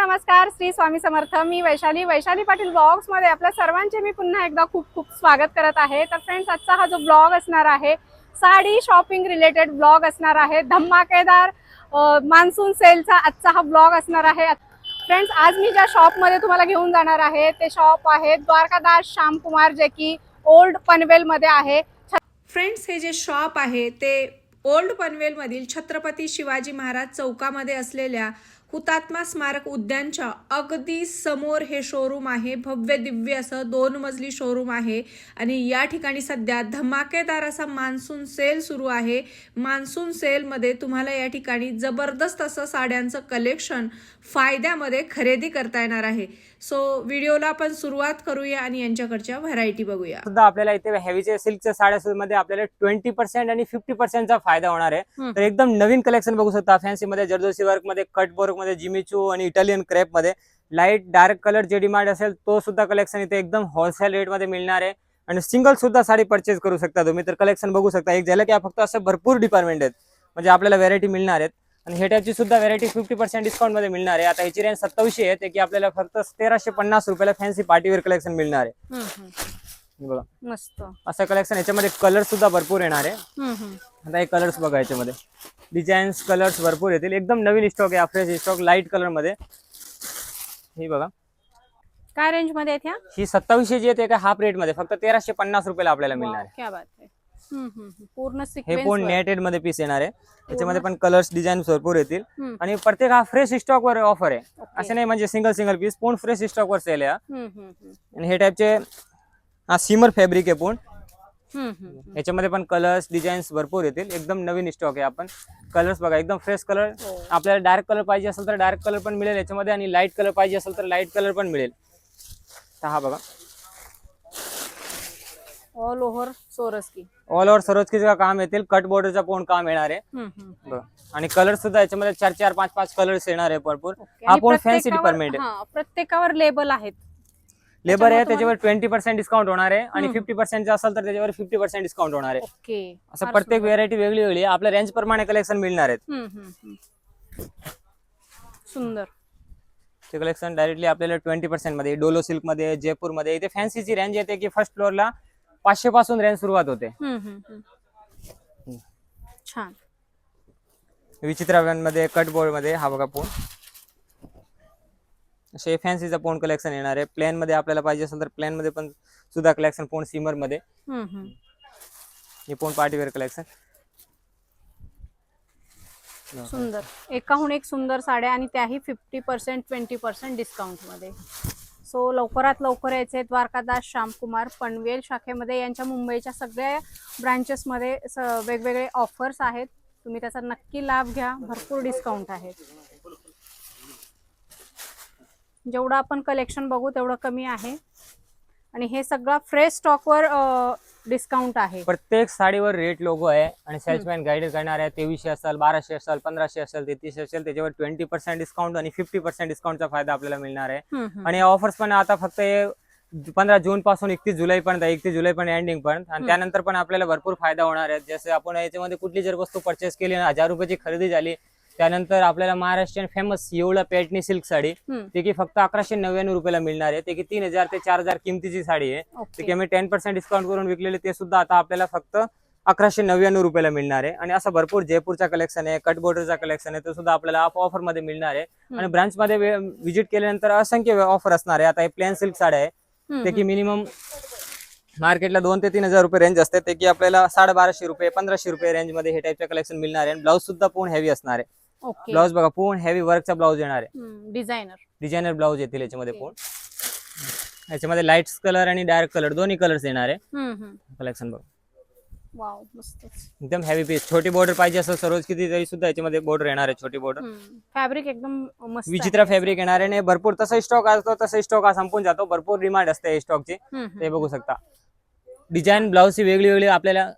नमस्कार, श्री स्वामी समर्थ। मी वैशाली पाटील ब्लॉग्स मध्ये आपल्या सर्वांचे मी पुन्हा एकदा खूप खूप स्वागत करत आहे। तर फ्रेंड्स, आजचा हा जो ब्लॉग असणार आहे साडी शॉपिंग रिलेटेड ब्लॉग असणार आहे। धमाकेदार मान्सून सेलचा आजचा हा ब्लॉग असणार आहे। फ्रेंड्स, आज मी ज्या शॉप मध्ये तुम्हाला घेऊन जाणार आहे ते शॉप आहे द्वारकादास श्यामकुमार, जे की ओल्ड पनवेल मध्ये आहे। फ्रेंड्स, हे जे शॉप आहे ते ओल्ड पनवेल मधील छत्रपती शिवाजी महाराज चौकामध्ये असलेल्या हुतात्मा स्मारक उद्यानच्या अगदी समोर हे शोरूम आहे। भव्य दिव्य असं 2 मजली शोरूम आहे आणि या ठिकाणी सध्या धमाकेदार असा मान्सून सेल सुरू आहे। मान्सून सेलमध्ये तुम्हाला या ठिकाणी जबरदस्त असं साड्यांचं कलेक्शन फायद्यामध्ये खरेदी करता येणार आहे। सो व्हिडिओला आपण सुरुवात करूया आणि यांच्याकडच्या व्हरायटी बघूया। सुद्धा आपल्याला इथे हेवीच्या सिल्कच्या साड्यांमध्ये आपल्याला 20% आणि 50% चा फायदा होणार आहे। तर एकदम नवीन कलेक्शन बघू शकता। फॅन्सी मध्ये, जर्दोसी वर्क मध्ये, कट वर्क मध्ये, जिमीचू आणि इटालियन क्रेप मध्ये लाईट डार्क कलर जे डिमांड असेल तो सुद्धा कलेक्शन इथे एकदम होलसेल रेट मध्ये मिळणार आहे आणि सिंगल सुद्धा साडी परचेज करू शकता तुम्ही। तर कलेक्शन बघू शकता। एक झालं की फक्त असं भरपूर डिपार्टमेंट आहेत, म्हणजे आपल्याला व्हरायटी मिळणार आहेत आणि हे टाईपची सुद्धा व्हरायटी 50% डिस्काउंट मध्ये मिळणार आहे। आता याची रेंज 2700 आहे, ते की आपल्याला फक्त 1350 रुपयाला फॅन्सी पार्टीवेअर कलेक्शन मिळणार आहे। बघा मस्त असं कलेक्शन, याच्यामध्ये कलर सुद्धा भरपूर येणार आहे। आता हे कलर्स बघा, याच्यामध्ये डिझाईन्स कलर्स भरपूर येतील। एकदम नवीन स्टॉक आहे, फ्रेश स्टॉक लाईट कलर मध्ये। हे बघा काय रेंज मध्ये आहेत ह्या? ही 2700 जी आहे ते हाफ रेट मध्ये फक्त 1350 रुपयाला आपल्याला मिळणार आहे। क्या बात आहे। पूर्ण हे सिक्वेन्स पण नेटेड मध्ये पीस येणार आहे। त्याच्यामध्ये पण कलर्स डिझाईन भरपूर येतील आणि प्रत्येक हा फ्रेश स्टॉक वर ऑफर आहे, असं नाही म्हणजे सिंगल पीस, पण फ्रेश स्टॉक वर सेल आहे। आणि हे टाइपचे हा सिमर फॅब्रिक आहे पण याच्यामध्ये पण कलर्स डिझाईन्स भरपूर येतील। एकदम नवीन स्टॉक आहे। आपण कलर्स बघा, एकदम फ्रेश कलर। आपल्याला डार्क कलर पाहिजे असेल तर डार्क कलर पण मिळेल याच्यामध्ये आणि लाईट कलर पाहिजे असेल तर लाईट कलर पण मिळेल। तर हा बघा ऑल ओव्हर सरोजकीचं काम येतील, कट बॉर्डरचा पण काम येणार आहे। आणि कलर सुद्धा याच्यामध्ये 4-4, 5-5 कलर्स येणार आहे भरपूर। हा पण फॅन्सी डिपार्टमेंट आहे, प्रत्येकावर लेबल आहेत, लेबर आहे त्याच्यावर 20% डिस्काउंट होणार आहे आणि 50% असेल तर त्याच्यावर 50% डिस्काउंट होणार आहे। असं प्रत्येक व्हेरायटी वेगळी वेगळी आहे, आपल्या रेंज प्रमाणे कलेक्शन मिळणार आहेत। सुंदर ते कलेक्शन डायरेक्टली आपल्याला 20% मध्ये, डोलो सिल्क मध्ये, जयपूर मध्ये। इथे फॅन्सीची रेंज येते की फर्स्ट फ्लोअरला 500 पासून रेंज सुरुवात होते। छान विचित्रामध्ये, कट बोर्ड मध्ये हा बघा पोन असे फॅन्सीचा पोन कलेक्शन येणार आहे। प्लेन मध्ये आपल्याला पाहिजे असेल तर प्लेन मध्ये पण सुद्धा कलेक्शन, पोन सिमर मध्ये हे पोन पार्टीवेअर कलेक्शन। सुंदर, एकाहून एक सुंदर साड्या आणि त्याही 50% 20% डिस्काउंट मध्ये। सो लवकरात लवकर यायचे द्वारकादास श्यामकुमार पनवेल शाखेमध्ये। यांच्या मुंबईच्या सगळ्या ब्रांचेस मध्ये वेगवेगळे ऑफर्स आहेत, तुम्ही त्याचा नक्की लाभ घ्या। भरपूर डिस्काउंट आहे, जेवढं आपण कलेक्शन बघू तेवढं कमी आहे आणि हे सगळं फ्रेश स्टॉकवर डिस्काउंट आहे। प्रत्येक साडीवर रेट लोगो आहे आणि सेल्समॅन गाईड करणार आहे। 2300 असेल, 1200 असेल, 1500 असेल, 3300 असेल, त्याच्यावर 20% डिस्काउंट आणि 50% डिस्काउंटचा फायदा आपल्याला मिळणार आहे। आणि ऑफर्स पण आता फक्त 15 जून पासून 31 जुलै पर्यंत, 31 जुलै पण एंडिंग पर्यंत, आणि त्यानंतर पण आपल्याला भरपूर फायदा होणार आहे। जसे आपण याच्यामध्ये कुठली जर वस्तू परचेस केली, 1000 रुपयाची खरेदी झाली, त्यानंतर आपल्याला महाराष्ट्रीयन फेमस येवला पॅटनी सिल्क साडी ते की फक्त 1199 रुपयाला मिळणार आहे। ते की 3000 ते 4000 किमतीची साडी आहे। ते की आम्ही 10% डिस्काउंट करून विकलेले, ते सुद्धा आता आपल्याला फक्त 1199 रुपयाला मिळणार आहे। आणि असं भरपूर जयपूरचा कलेक्शन आहे, कट बॉर्डरचा कलेक्शन आहे, ते सुद्धा आपल्याला ऑफर मध्ये मिळणार आहे। आणि ब्रांच मध्ये व्हिजिट केल्यानंतर असंख्य ऑफर असणार आहे। आता हे प्लेन सिल्क साड्या आहे, ते की मिनिमम मार्केटला 2 ते 3000 रुपये रेंज असते, ते की आपल्याला 1250 रुपये 1500 रुपये रेंज मध्ये हे टाइपचे कलेक्शन मिळणार आहे। ब्लाउज सुद्धा पूर्ण हेवी असणार आहे। ब्लाउज बघा, पूर्ण हेवी वर्कचा ब्लाउज येणार आहे, डिझायनर ब्लाउज येतील याच्यामध्ये। पूर्ण याच्यामध्ये लाईट कलर आणि डार्क कलर दोन्ही कलर्स येणार आहे। कलेक्शन बघा, वाव मस्त, एकदम हेवी पीस। छोटी बॉर्डर पाहिजे असेल सरोज किती तरी सुद्धा याच्यामध्ये बॉर्डर येणार आहे, छोटी बॉर्डर। फॅब्रिक एकदम मस्त, विचित्र फॅब्रिक येणार आहे। भरपूर तसा स्टॉक असतो, तसा स्टॉक हा संपून जातो, भरपूर डिमांड असते स्टॉकची, ते बघू शकता। डिझाईन ब्लाउजची वेगळी वेगळी आपल्याला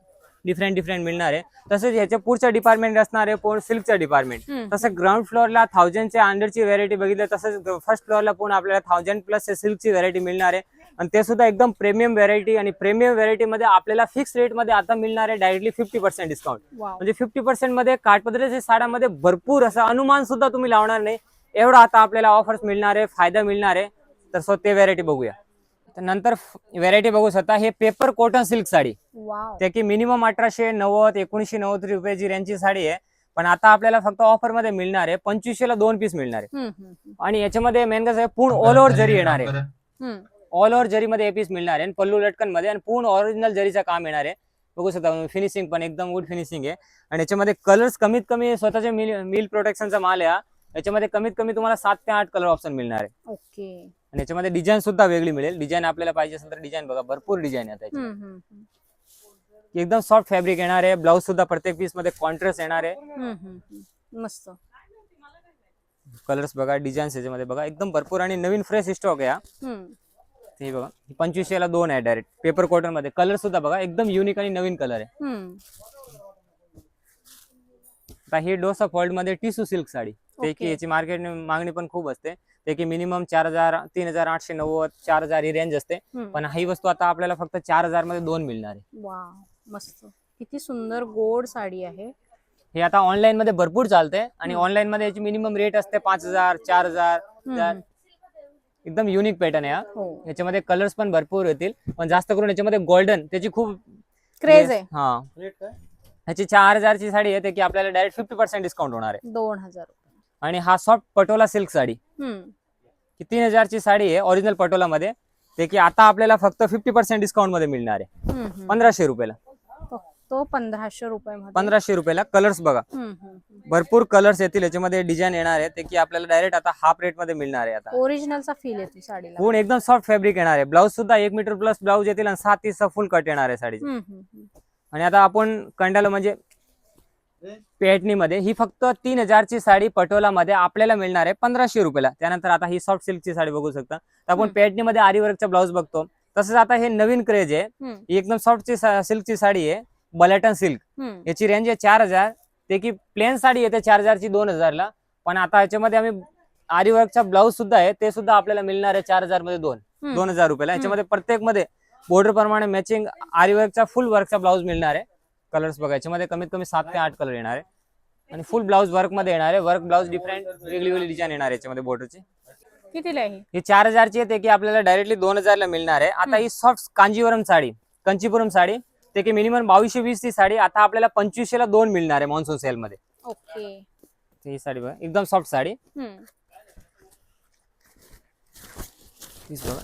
डिफरंट मिळणार आहे। तसेच याच्या पुढच्या डिपार्टमेंट असणार आहे पण सिल्कचा डिपार्टमेंट। तसं ग्राउंड फ्लोअरला 1000च्या अंडरची व्हरायटी बघितली, तसंच फर्स्ट फ्लोअरला पण आपल्याला 1000 प्लस सिल्कची व्हरायटी मिळणार आहे। आणि ते सुद्धा एकदम प्रीमियम व्हरायटी, आणि प्रीमियम व्हरायटी मध्ये आपल्याला फिक्स रेट मध्ये आता मिळणार आहे डायरेक्टली 50% डिस्काउंट। म्हणजे 50% मध्ये काठपदराच्या साड्यामध्ये भरपूर असं अनुमान सुद्धा तुम्ही लावणार नाही एवढा आता आपल्याला ऑफर्स मिळणार आहे, फायदा मिळणार आहे. तर सो ते व्हेरायटी बघूया. तर नंतर व्हेरायटी बघू शकता, हे paper cotton silk sari, wow. ते की मिनिमम 1890 1990 रुपयाची रेंजची साडी आहे. पण आता आपल्याला फक्त ऑफर मध्ये मिळणार आहे 2500 ला 2 पीस मिळणार आहे. आणि याच्यामध्ये मेन कसं आहे, पूर्ण ऑल ओव्हर जरी येणार आहे, ऑल ओव्हर जरीमध्ये हे पीस मिळणार आहे. पल्लू लटकन मध्ये आणि पूर्ण ओरिजिनल जरीचं काम येणार आहे. बघू शकता फिनिशिंग पण एकदम गुड फिनिशिंग आहे. आणि याच्यामध्ये कलर्स कमीत कमी स्वतःचे मिल प्रोटेक्शनचा माल आहे. याच्यामध्ये कमीत कमी तुम्हाला 7 ते 8 कलर ऑप्शन मिळणार आहे. ओके. आणि याच्यामध्ये डिझाईन सुद्धा वेगळी मिळेल. डिझाईन आपल्याला पाहिजे असेल तर डिझाईन बघा, भरपूर डिझाईन आहे त्याची. एकदम सॉफ्ट फॅब्रिक येणार आहे. ब्लाउज सुद्धा प्रत्येक पीस मध्ये कॉन्ट्रास्ट येणार आहे. मस्त. कलर्स बघा, डिझाईन्स याच्यामध्ये बघा, एकदम भरपूर आणि नवीन फ्रेश स्टॉक आहे. हे बघा 2500 ला 2 आहे डायरेक्ट पेपर कॉटन मध्ये. कलर सुद्धा बघा एकदम युनिक आणि नवीन कलर आहे. आता ही डोसा फॉल्ट मध्ये टिश्यू सिल्क साडी, ते की याची मार्केट मागणी पण खूप असते. ते की मिनिमम 4000 3890 4000 ही रेंज असते. पण ही वस्तू आता आपल्याला फक्त 4000 मध्ये 2 मिळणार आहे. वाव, मस्त. किती सुंदर गोड साडी आहे. हे आता ऑनलाईन मध्ये भरपूर चालते. आणि ऑनलाईन मध्ये याची मिनिमम रेट असते 5000 4000. एकदम युनिक पॅटर्न आहे. याच्यामध्ये कलर्स पण भरपूर येतील. पण जास्त करून याच्यामध्ये गोल्डन त्याची खूप क्रेज आहे. हा, ह्याची 4000 ची साडी आहे, ते की आपल्याला डायरेक्ट 50% डिस्काउंट होणार आहे. 2000 रुपये. आणि हा सॉफ्ट पटोला सिल्क साडी, की 3000 ची साडी आहे ओरिजिनल पटोला मध्ये, ते की आता आपल्याला फक्त 50% डिस्काउंट मध्ये मिळणार आहे. 1500 रुपयाला. तो 1500 रुपयामध्ये. 1500 रुपयाला. कलर्स बघा, भरपूर कलर्स येतील. याच्यामध्ये डिझाईन येणार आहे, ते की आपल्याला डायरेक्ट आता हाफ रेट मध्ये मिळणार आहे. आता ओरिजिनलचा फील येतो साडीला. पूर्ण एकदम सॉफ्ट फॅब्रिक येणार आहे. ब्लाउज सुद्धा 1 मीटर प्लस ब्लाउज येतील आणि 7 इंच फुल कट येणार आहे साडीची. आणि आता आपण कंडाला म्हणजे पेटणी मध्ये ही फक्त 3000 ची साडी पटोला मध्ये आपल्याला मिळणार आहे 1500 रुपयाला. त्यानंतर आता ही सॉफ्ट सिल्कची साडी बघू शकता. तर आपण पेटणी मध्ये आरी वर्कचा ब्लाउज बघतो. तसंच आता हे नवीन क्रेज आहे. ही एकदम सॉफ्ट सिल्कची साडी आहे, बलेटन सिल्क. याची रेंज आहे 4000. ते की प्लेन साडी येते 4000 ची 2000 ला. पण आता याच्यामध्ये आम्ही आरी वर्कचा ब्लाउज सुद्धा आहे, ते सुद्धा आपल्याला मिळणार आहे 4000 मध्ये 2000 रुपयाला. याच्यामध्ये प्रत्येक मध्ये बॉर्डर प्रमाणे मॅचिंग आरी वर्कचा फुल वर्कचा ब्लाउज मिळणार आहे. कलर्स बघा, याच्यामध्ये कमीत कमी 7 ते 8 कलर येणार आहे. आणि फुल ब्लाउज वर्क मध्ये येणार आहे. वर्क ब्लाउज डिफरंट वेगळी वेगळी डिझाईन येणार आहे याच्यामध्ये बॉर्डरची. कितीला आहे ही 4000 ची आहे, की आपल्याला डायरेक्टली 2000 ला मिळणार आहे. आता ही सॉफ्ट कांजीवरम साडी, कंचीपुरम साडी, ते की मिनिमम 2220 ची साडी आता आपल्याला 2500 ला 2 मिळणार आहे मॉन्सून सेल मध्ये. ओके. ही साडी बघा, एकदम सॉफ्ट साडी. पीस बघा,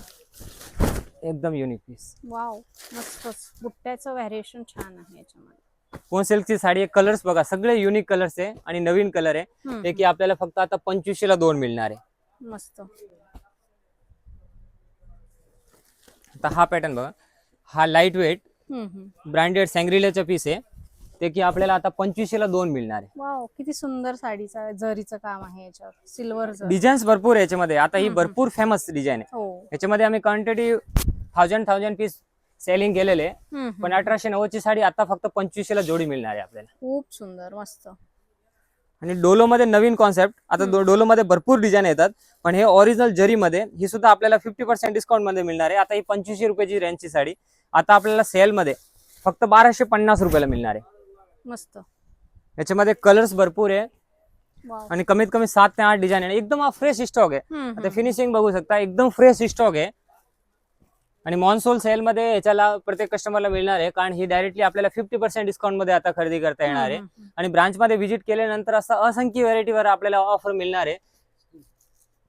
एकदम युनिक पीस. वाव, मस्तच. बुट्ट्याचं व्हेरिएशन छान आहे याच्यामध्ये. कोण सिल्कची साडी आहे. कलर्स बघा, सगळे युनिक कलर्स आहे आणि नवीन कलर आहे, ते की आपल्याला फक्त आता 2500 ला 2 मिळणार आहे. मस्त. आता हा पॅटर्न बघा, हा लाईट वेट ब्रँडेड सँग्रिलाचा पीस आहे, ते की आपल्याला आता 2500 ला 2 मिळणार आहे. वाव, किती सुंदर साडीचा जरीचं काम आहे याच्यावर. सिल्वर जरी. डिझाईन्स भरपूर आहे याच्यामध्ये. आता ही भरपूर फेमस डिझाईन आहे. याच्यामध्ये आम्ही क्वांटिटी 1000 पीस सेलिंग केलेले. पण 1890 ची साडी आता फक्त 2500 ला जोडी मिळणार आहे आपल्याला. खूप सुंदर, मस्त. आणि डोलो मध्ये नवीन कॉन्सेप्ट. आता डोलो मध्ये भरपूर डिझाईन येतात, पण हे ओरिजिनल जरी मध्ये ही सुद्धा आपल्याला 50% डिस्काउंट मध्ये मिळणार आहे. आता ही 2500 रुपयाची रेंजची साडी आता आपल्याला सेल मध्ये फक्त 1250 रुपयाला मिळणार आहे. मस्त. याच्यामध्ये कलर्स भरपूर आहे आणि कमीत कमी 7 ते 8 डिझाईन आहे. एकदम फ्रेश स्टॉक आहे. आता फिनिशिंग बघू शकता, एकदम फ्रेश स्टॉक आहे. आणि मॉन्सून सेल मध्ये याच्याला प्रत्येक कस्टमरला मिळणार आहे, कारण ही डायरेक्टली आपल्याला 50% डिस्काउंट मध्ये आता खरेदी करता येणार आहे. आणि ब्रांच मध्ये व्हिजिट केल्यानंतर असं असंख्य व्हरायटीवर आपल्याला ऑफर मिळणार आहे.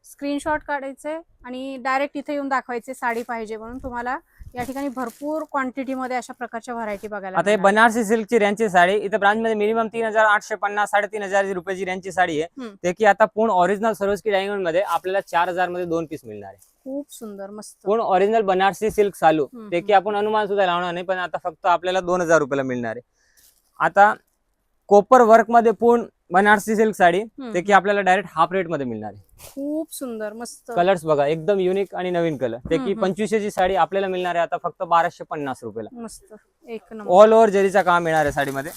स्क्रीनशॉट काढायचे आणि डायरेक्ट इथे येऊन दाखवायचे साडी पाहिजे म्हणून. तुम्हाला या ठिकाणी भरपूर क्वांटिटी मध्ये अशा प्रकारच्या व्हरायटी बघायला. आता हे बनारसी सिल्कची रेंजची साडी इथे ब्रांच मध्ये मिनिमम 3850 3500 रुपयाची रेंजची साडी आहे, ते की आता पूर्ण ओरिजिनल सरोस्की डायमंड मध्ये आपल्याला 4000 मध्ये 2 पीस मिळणार आहे. खूप सुंदर, मस्त. पूर्ण ओरिजिनल बनारसी सिल्क चालू, ते की आपण अनुमान सुद्धा लावणार नाही, पण आता फक्त आपल्याला 2000 रुपयाला मिळणार आहे. आता कोपर वर्क मध्ये पूर्ण बनारसी सिल्क साडी, ते की आपल्याला डायरेक्ट हाफ रेट मध्ये मिळणार आहे. खूप सुंदर, मस्त. कलर्स बघा, एकदम युनिक आणि नवीन कलर. ते की 2500 ची साडी आपल्याला मिळणार आहे आता फक्त 1250 रुपयाला. मस्त, एक नंबर. ऑल ओव्हर जरीचा काम येणार आहे साडीमध्ये.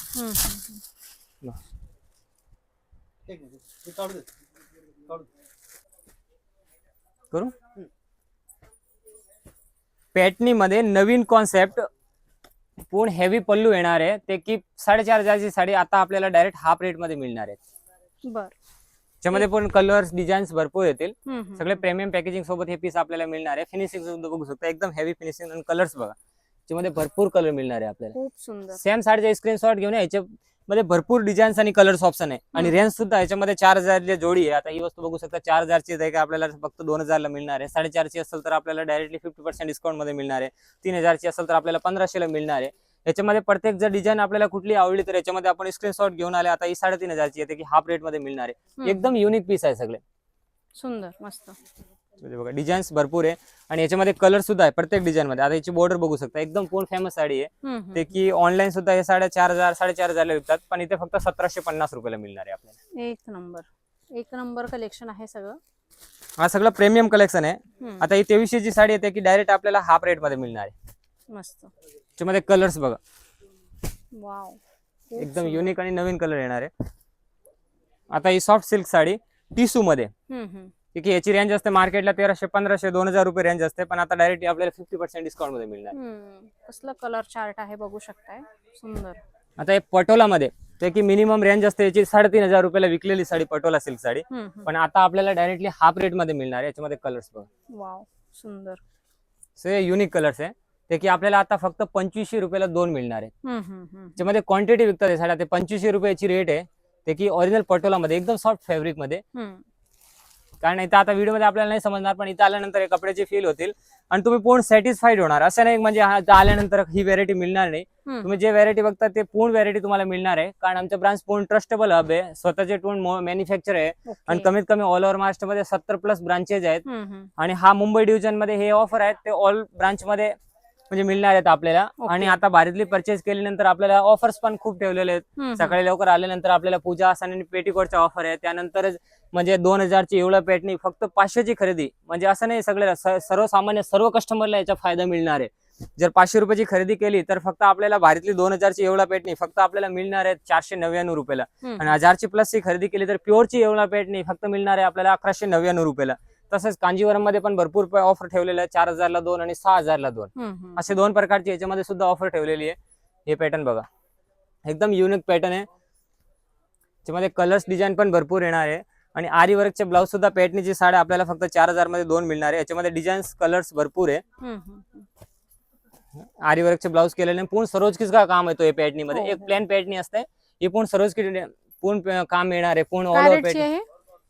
करू पॅटनी मध्ये नवीन कॉन्सेप्ट, पूर्ण हेवी पल्लू येणार आहे, ते की 4500 ची साडी आता आपल्याला डायरेक्ट हाफ रेट मध्ये मिळणार आहे. बर. त्याच्यामध्ये पण कलर्स डिझाईन्स भरपूर येतील. सगळे प्रीमियम पॅकेजिंग सोबत हे पीस आपल्याला मिळणार आहे. फिनिशिंग सुद्धा बघू शकता, एकदम हेवी फिनिशिंग आणि कलर्स बघा, त्याच्यामध्ये भरपूर कलर मिळणार आहे आपल्याला. खूप सुंदर. सेम साडीचा स्क्रीनशॉट घेऊन याच्यामध्ये भरपूर डिझाईन्स आणि कलर्स ऑप्शन आहे. आणि रेंज सुद्धा याच्यामध्ये 4000 जोडी आहे. आता ही वस्तू बघू शकता 4000 ची आहे, आपल्याला फक्त 2000 ला मिळणार आहे. 4.5 ची असेल तर आपल्याला डायरेक्टली 50% डिस्काउंट मध्ये मिळणार आहे. 3000 ची असेल तर आपल्याला 1500 ला मिळणार आहे. याच्यामध्ये प्रत्येक जर डिझाईन आपल्याला कुठली आवडली तर याच्यामध्ये आपण स्क्रीनशॉट घेऊन आले. आता ही 3500 ची येते की हाफ रेट मध्ये मिळणार आहे. एकदम युनिक पीस आहे सगळे. सुंदर मस्त बघा डिझाईन्स भरपूर आहे आणि याच्यामध्ये कलर सुद्धा आहे प्रत्येक डिझाईन मध्ये. आता याची बॉर्डर बघू शकता, एकदम पूर्ण फेमस साडी आहे. ते की ऑनलाईन सुद्धा हे साड्या 4000 4500 ला विकतात, पण इथे फक्त 1750 रुपयाला मिळणार आहे आपल्याला. एक नंबर कलेक्शन आहे सगळं. हा सगळं प्रीमियम कलेक्शन आहे. आता ही 2300 ची साडी येते की डायरेक्ट आपल्याला हाफ रेट मध्ये मिळणार आहे. मस्त. त्याच्यामध्ये कलर्स बघा, वाव, एकदम युनिक आणि नवीन कलर येणार आहे. आता ही सॉफ्ट सिल्क साडी टिशू मध्ये, ठीक आहे, याची रेंज असते मार्केटला 1300 1500 2000 रुपये रेंज असते, पण आता डायरेक्ट आपल्याला 50% डिस्काउंट मध्ये मिळणार. कसला कलर चार्ट आहे बघू शकताय, सुंदर. आता हे पटोला मध्ये ते की मिनिमम रेंज असते याची 3500 रुपयाला विकलेली साडी पटोला सिल्क साडी, पण आता आपल्याला डायरेक्टली हाफ रेट मध्ये मिळणार आहे. याच्यामध्ये कलर्स बघा, वाव सुंदर. सो युनिक कलर्स आहे ते की आपल्याला आता फक्त 2500 रुपयाला 2 मिळणार आहे. त्याच्यामध्ये क्वांटिटी विकतात हे साड्या, ते 2500 रुपयाची रेट आहे. ते की ओरिजिनल पटोला मध्ये एकदम सॉफ्ट फॅब्रिक मध्ये. कारण इथं आता व्हिडिओ मध्ये आपल्याला नाही समजणार, पण इथं आल्यानंतर हे कपड्याचे फील होतील आणि तुम्ही पूर्ण सॅटिस्फाईड होणार. असं नाही म्हणजे आल्यानंतर ही व्हॅरायटी मिळणार नाही. तुम्ही जे व्हॅरायटी बघता ते पूर्ण व्हॅरायटी तुम्हाला मिळणार आहे. कारण आमचं ब्रांच पूर्ण ट्रस्टेबल हब आहे, स्वतःचे पूर्ण मॅन्युफॅक्चर आहे आणि कमीत कमी ऑल ओव्हर महाराष्ट्र मध्ये 70+ ब्रांचेस आहेत. आणि हा मुंबई डिव्हिजन मध्ये हे ऑफर आहेत ते ऑल ब्रांच मध्ये म्हणजे मिळणार आहेत आपल्याला. आणि आता भारीतली परचेस केल्यानंतर आपल्याला ऑफर्स पण खूप ठेवलेले आहेत. सकाळी लवकर आल्यानंतर आपल्याला पूजा आसन आणि पेटीकोटचा ऑफर आहे. त्यानंतर म्हणजे 2000 ची एवढं पेटणी फक्त 500 ची खरेदी, म्हणजे असं नाही सगळ्या सर्वसामान्य सर्व कस्टमरला याचा फायदा मिळणार आहे. जर 500 रुपयाची खरेदी केली तर फक्त आपल्याला भारीतली 2000 ची एवढा पेटणी फक्त आपल्याला मिळणार आहे 499 रुपयाला. आणि 1000 ची प्लस ची खरेदी केली तर प्युअरची एवढा पेटणी फक्त मिळणार आहे आपल्याला 1199 रुपयाला. तसंच कांजीवरम मध्ये पण भरपूर ऑफर ठेवलेला आहे, 4000 ला 2 आणि 6000 ला 2 असे 2 प्रकारची याच्यामध्ये सुद्धा ऑफर ठेवलेली आहे. हे पॅटर्न बघा, एकदम युनिक पॅटर्न आहे. त्याच्यामध्ये कलर्स डिझाईन पण भरपूर येणार आहे. आणि आरी वर्कचे ब्लाउज सुद्धा पॅटर्नची साड्या आपल्याला फक्त 4000 मध्ये 2 मिळणार आहे. याच्यामध्ये डिझाईन्स कलर्स भरपूर आहे. आरी वर्कचे ब्लाउज केलेले पूर्ण सरोजकीचा काम येतो. हे पॅटर्नी मध्ये एक प्लेन पॅटर्नी असते, ही पूर्ण सरोजकी पूर्ण काम येणार आहे पूर्ण ऑल ओव्हर पॅटर्न.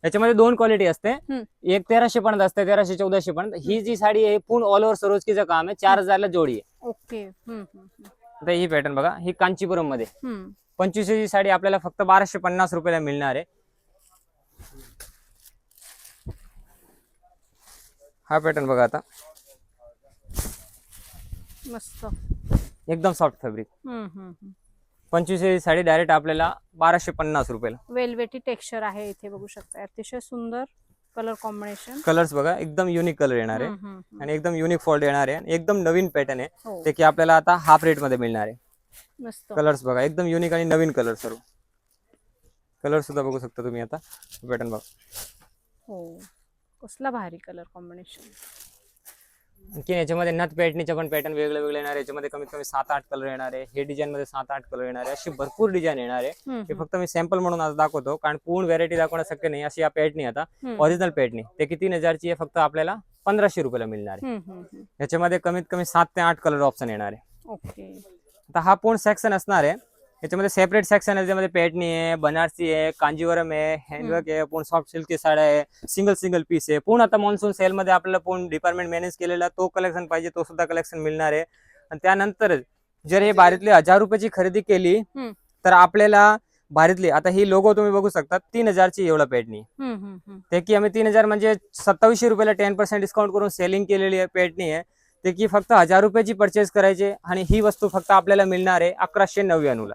याच्यामध्ये 2 क्वालिटी असते, एक 1300 पर्यंत असते, 1300 1400 पर्यंत. ही जी साडी आहे पूर्ण ऑल ओव्हर सरोजकीचं काम आहे, 4000 ला जोडी आहे. ओके. आता ही पॅटर्न बघा, ही कांचीपुरम मध्ये 2500 ची साडी आपल्याला फक्त 1250 रुपयाला मिळणार आहे. हा पॅटर्न बघा, आता मस्त एकदम सॉफ्ट फॅब्रिक. 2500 ची साडी डायरेक्ट आपल्याला 1250 रुपयाला. वेलवेटी टेक्स्चर आहे इथे बघू शकता, अतिशय सुंदर कलर कॉम्बिनेशन. कलर्स बघा, एकदम युनिक कलर येणार आहे आणि एकदम युनिक फॉल्ट येणार आहे. एकदम नवीन पॅटर्न आहे ते की आपल्याला आता हाफ रेट मध्ये मिळणार आहे. मस्त कलर्स बघा, एकदम युनिक आणि नवीन कलर. सर्व कलर सुद्धा बघू शकता तुम्ही. आता पॅटर्न बघा, हो कसला भारी कलर कॉम्बिनेशन. आणखी याच्यामध्ये नथ पॅटर्नीचे पण पॅटर्न वेगळे वेगळे येणार आहे. याच्यामध्ये कमीत कमी 7-8 कलर येणार आहे. हे डिझाईन मध्ये 7-8 कलर येणार आहे. अशी भरपूर डिझाईन येणार आहे. हे फक्त मी सॅम्पल म्हणून आज दाखवतो, कारण पूर्ण व्हॅरायटी दाखवणं शक्य नाही. अशी या पॅटर्नी आता ओरिजिनल पॅटर्नी ते की 3000 ची फक्त आपल्याला 1500 रुपयाला मिळणार आहे. याच्यामध्ये कमीत कमी 7 ते 8 कलर ऑप्शन येणार आहे. ओके. आता हा पूर्ण सेक्शन असणार आहे. याच्यामध्ये सेपरेट सेक्शन आहे, ज्यामध्ये पॅटर्नी आहे, बनारसी आहे, कांजीवरम आहे, हँडवर्क आहे, पूर्ण सॉफ्ट सिल्क साड्या आहे, सिंगल पीस आहे. पूर्ण आता मॉन्सून सेल मध्ये आपल्याला पूर्ण डिपार्टमेंट मॅनेज केलेला तो कलेक्शन पाहिजे तो सुद्धा कलेक्शन मिळणार आहे. आणि त्यानंतर जर हे भारीतली 1000 रुपयाची खरेदी केली तर आपल्याला भारीतली, आता ही लोगो तुम्ही बघू शकता, 3000 ची एवढा पॅटर्नी ते की आम्ही 3000 म्हणजे 2700 रुपयाला 10% डिस्काउंट करून सेलिंग केलेली आहे पॅटर्नी आहे. ते की फक्त 1000 रुपयाची परचेस करायची आणि ही वस्तू फक्त आपल्याला मिळणार आहे 1199 ला.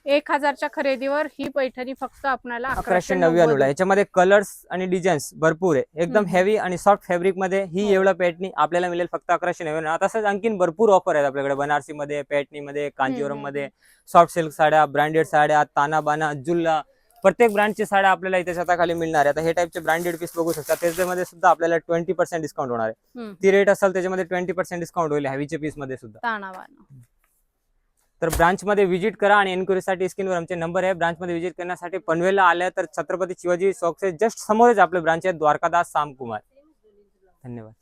1000च्या खरेदीवर ही पैठणी फक्त आपल्याला 1199 ला. याच्यामध्ये कलर्स आणि डिझाईन्स भरपूर आहे. एकदम हेवी आणि सॉफ्ट फॅब्रिक मध्ये ही एवढा पॅटर्नी आपल्याला मिळेल फक्त 1199. तसंच आणखीन भरपूर ऑफर आहेत आपल्याकडे, बनारसी मध्ये, पॅटर्नी मध्ये, कांजीवरम मध्ये, सॉफ्ट सिल्क साड्या, ब्रँडेड साड्या, ताना बाना, जुल्ला, प्रत्येक ब्रँडची साड्या आपल्याला इथे हाताखाली मिळणार आहे. आता हे टाइपचे ब्रँडेड पीस बघू शकता, त्याच्यामध्ये सुद्धा आपल्याला 20% डिस्काउंट होणार आहे. ती रेट असेल त्याच्यामध्ये 20% डिस्काउंट होईल हॅवीचे पीस मध्ये सुद्धा. तर ब्रांचमध्ये व्हिजिट करा आणि एन्क्वायरीसाठी स्क्रीनवर आमचे नंबर आहे. ब्रांचमध्ये व्हिजिट करण्यासाठी पनवेलला आल्या तर छत्रपती शिवाजी चौकचे जस्ट समोरच आपले ब्रांच आहे, द्वारकादास सामकुमार. धन्यवाद.